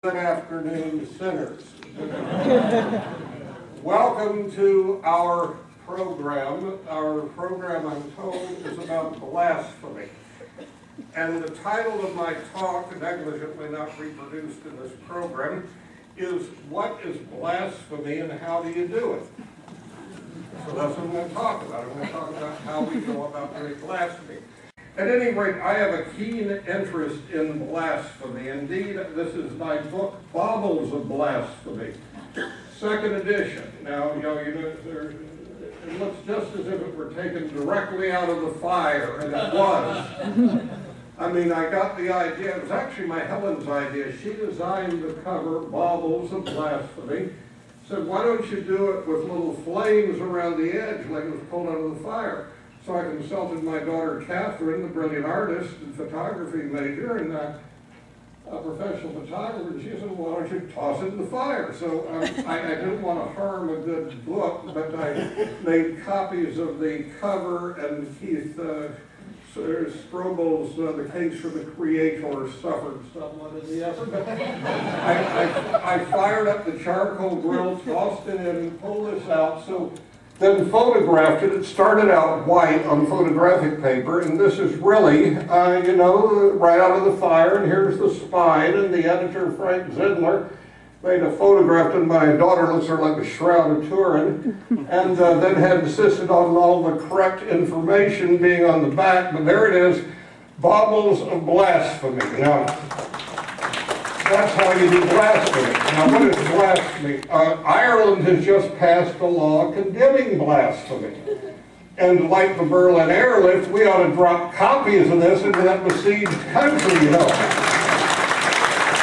Good afternoon, sinners. Welcome to our program. Our program, I'm told, is about blasphemy. And the title of my talk, negligently not reproduced in this program, is What is Blasphemy and How Do You Do It? So that's what I'm going to talk about. I'm going to talk about how we go about doing blasphemy. At any rate, I have a keen interest in blasphemy. Indeed, this is my book, Baubles of Blasphemy, second edition. Now, it looks just as if it were taken directly out of the fire, and it was. I mean, I got the idea. It was actually my Helen's idea. She designed the cover, Baubles of Blasphemy. Said, why don't you do it with little flames around the edge like it was pulled out of the fire? So I consulted my daughter Catherine, the brilliant artist and photography major, and a professional photographer, and she said, well, why don't you toss it in the fire? So I didn't want to harm a good book, but I made copies of the cover and Keith Strobel's The Case for the Creator suffered somewhat in the effort. But I fired up the charcoal grill, tossed it in, and pulled this out. So then photographed it. It started out white on photographic paper, and this is really, right out of the fire, and here's the spine, and the editor, Frank Zindler, made a photograph, and my daughter looks sort of like the Shroud of Turin, and then had insisted on all the correct information being on the back, but there it is, Baubles of Blasphemy. Now, that's how you do blasphemy. Now, what is blasphemy? Ireland has just passed a law condemning blasphemy. And like the Berlin airlift, we ought to drop copies of this into that besieged country,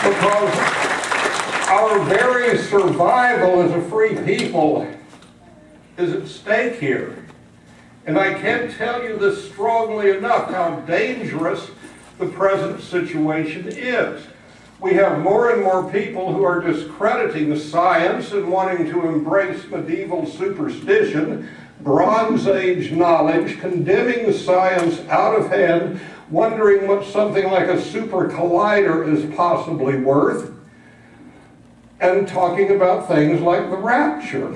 Because our very survival as a free people is at stake here. And I can't tell you this strongly enough how dangerous the present situation is. We have more and more people who are discrediting science and wanting to embrace medieval superstition, Bronze Age knowledge, condemning science out of hand, wondering what something like a super collider is possibly worth, and talking about things like the rapture.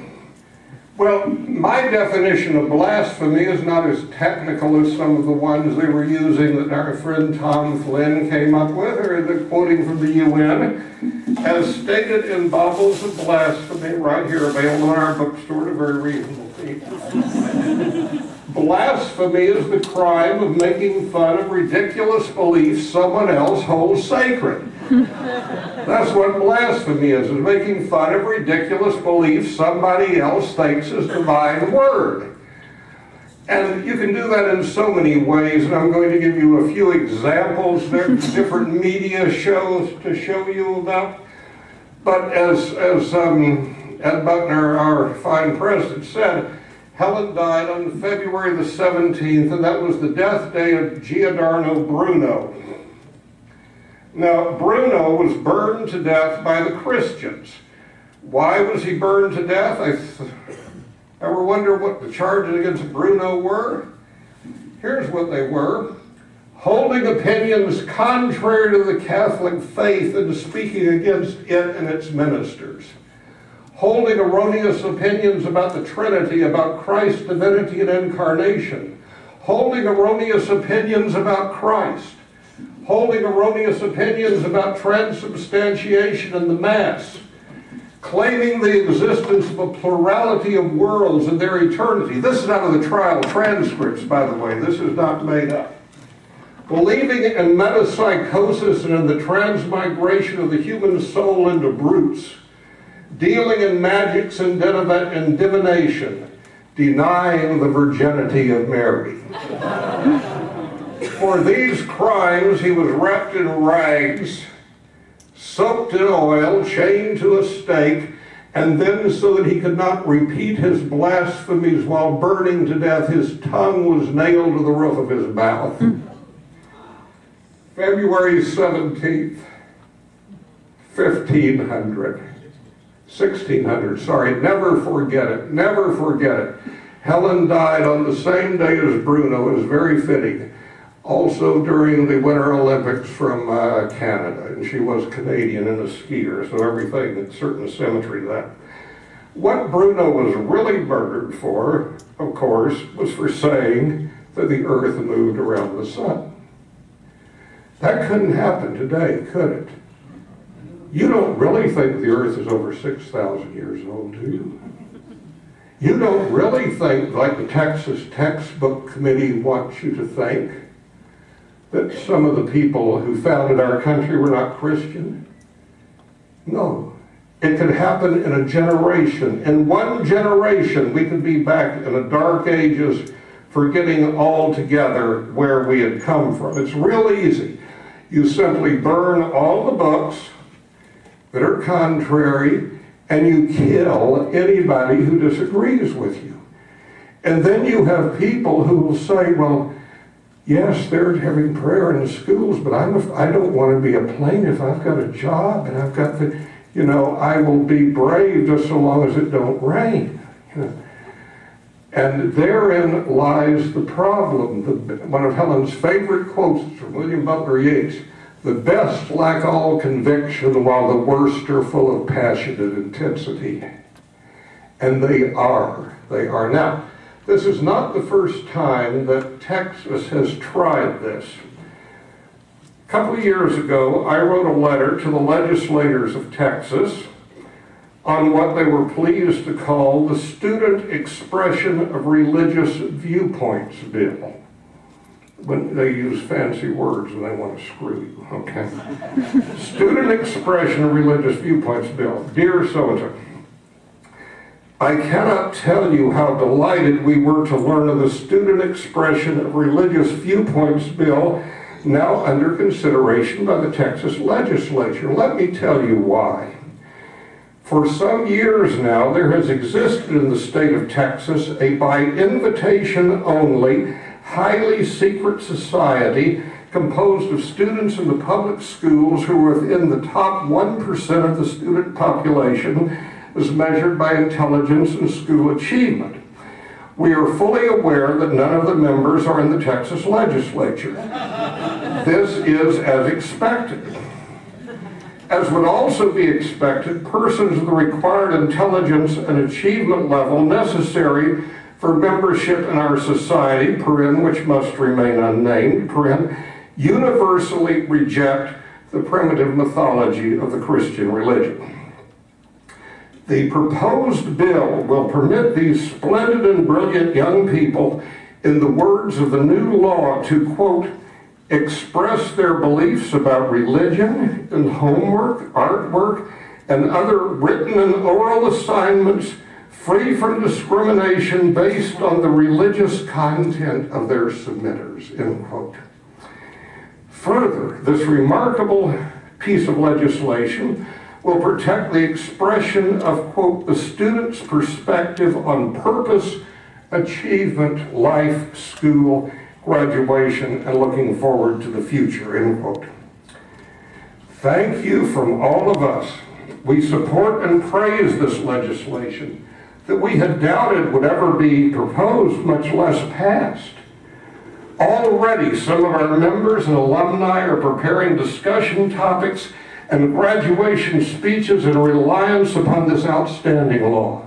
Well, my definition of blasphemy is not as technical as some of the ones they were using that our friend Tom Flynn came up with, or the quoting from the UN, as stated in Baubles of Blasphemy, right here, available in our bookstore at a very reasonable fee. Blasphemy is the crime of making fun of ridiculous beliefs someone else holds sacred. That's what blasphemy is making fun of ridiculous beliefs somebody else thinks is divine word. And you can do that in so many ways, and I'm going to give you a few examples. There are different media shows to show you about. But as Ed Buckner, our fine president, said, Helen died on February the 17th, and that was the death day of Giordano Bruno. Now, Bruno was burned to death by the Christians. Why was he burned to death? Ever wonder what the charges against Bruno were? Here's what they were. Holding opinions contrary to the Catholic faith and speaking against it and its ministers. Holding erroneous opinions about the Trinity, about Christ's divinity and incarnation. Holding erroneous opinions about Christ. Holding erroneous opinions about transubstantiation and the Mass, claiming the existence of a plurality of worlds and their eternity. This is out of the trial transcripts, by the way. This is not made up. Believing in metapsychosis and in the transmigration of the human soul into brutes. Dealing in magics and divination. Denying the virginity of Mary. For these crimes, he was wrapped in rags, soaked in oil, chained to a stake, and then so that he could not repeat his blasphemies while burning to death, his tongue was nailed to the roof of his mouth. February 17th, 1600, sorry, never forget it, never forget it. Helen died on the same day as Bruno, it was very fitting. also during the Winter Olympics from Canada, and she was Canadian and a skier, so everything, a certain symmetry to that. What Bruno was really murdered for, of course, was for saying that the earth moved around the sun. That couldn't happen today, could it? You don't really think the earth is over 6,000 years old, do you? You don't really think, like the Texas Textbook Committee wants you to think, that some of the people who founded our country were not Christian? No. It could happen in a generation. In one generation, we could be back in the dark ages, forgetting altogether where we had come from. It's real easy. You simply burn all the books that are contrary, and you kill anybody who disagrees with you. And then you have people who will say, well, yes, they're having prayer in the schools, but I don't want to be a plaintiff. I've got a job, and I've got the, I will be brave just so long as it don't rain. And therein lies the problem. One of Helen's favorite quotes is from William Butler Yeats: "The best lack all conviction, while the worst are full of passionate intensity." And they are. They are. Now, this is not the first time that Texas has tried this. A couple of years ago, I wrote a letter to the legislators of Texas on what they were pleased to call the Student Expression of Religious Viewpoints Bill. When they use fancy words when they want to screw you, okay? Student Expression of Religious Viewpoints Bill. Dear so-and-so, I cannot tell you how delighted we were to learn of the Student Expression of Religious Viewpoints Bill now under consideration by the Texas legislature. Let me tell you why. For some years now, there has existed in the state of Texas a by invitation only, highly secret society composed of students in the public schools who are within the top 1% of the student population as measured by intelligence and school achievement. We are fully aware that none of the members are in the Texas legislature. This is as expected. As would also be expected, persons of the required intelligence and achievement level necessary for membership in our society, which must remain unnamed, universally reject the primitive mythology of the Christian religion. The proposed bill will permit these splendid and brilliant young people, in the words of the new law, to, quote, express their beliefs about religion and homework, artwork, and other written and oral assignments free from discrimination based on the religious content of their submitters, end quote. Further, this remarkable piece of legislation will protect the expression of, quote, the student's perspective on purpose, achievement, life, school, graduation, and looking forward to the future, end quote. Thank you from all of us. We support and praise this legislation that we had doubted would ever be proposed, much less passed. Already, some of our members and alumni are preparing discussion topics and graduation speeches in reliance upon this outstanding law.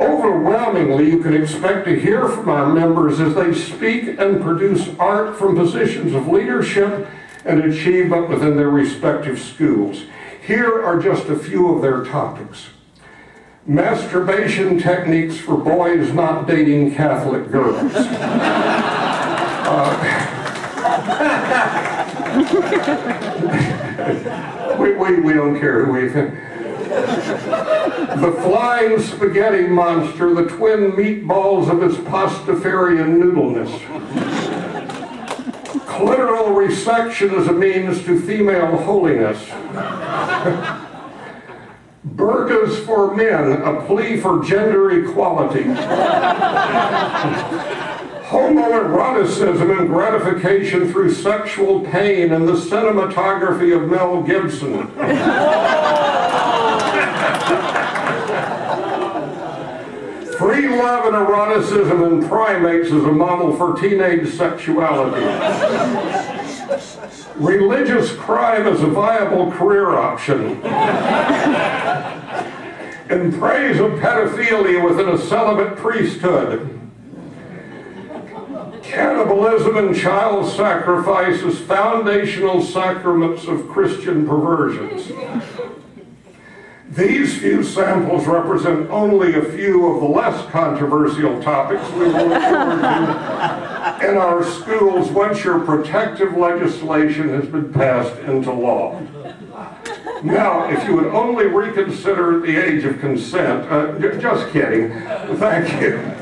Overwhelmingly, you can expect to hear from our members as they speak and produce art from positions of leadership and achievement within their respective schools. Here are just a few of their topics. Masturbation techniques for boys not dating Catholic girls. We don't care who we think. The flying spaghetti monster, the twin meatballs of its pastafarian noodleness. Clitoral resection as a means to female holiness. Burqas for men, a plea for gender equality. Homoeroticism and gratification through sexual pain and the cinematography of Mel Gibson. Free love and erotic eroticism in primates as a model for teenage sexuality. Religious crime as a viable career option. In praise of pedophilia within a celibate priesthood. Cannibalism and child sacrifice as foundational sacraments of Christian perversions. These few samples represent only a few of the less controversial topics we will look forward to in our schools once your protective legislation has been passed into law. Now, if you would only reconsider the age of consent, just kidding. Thank you.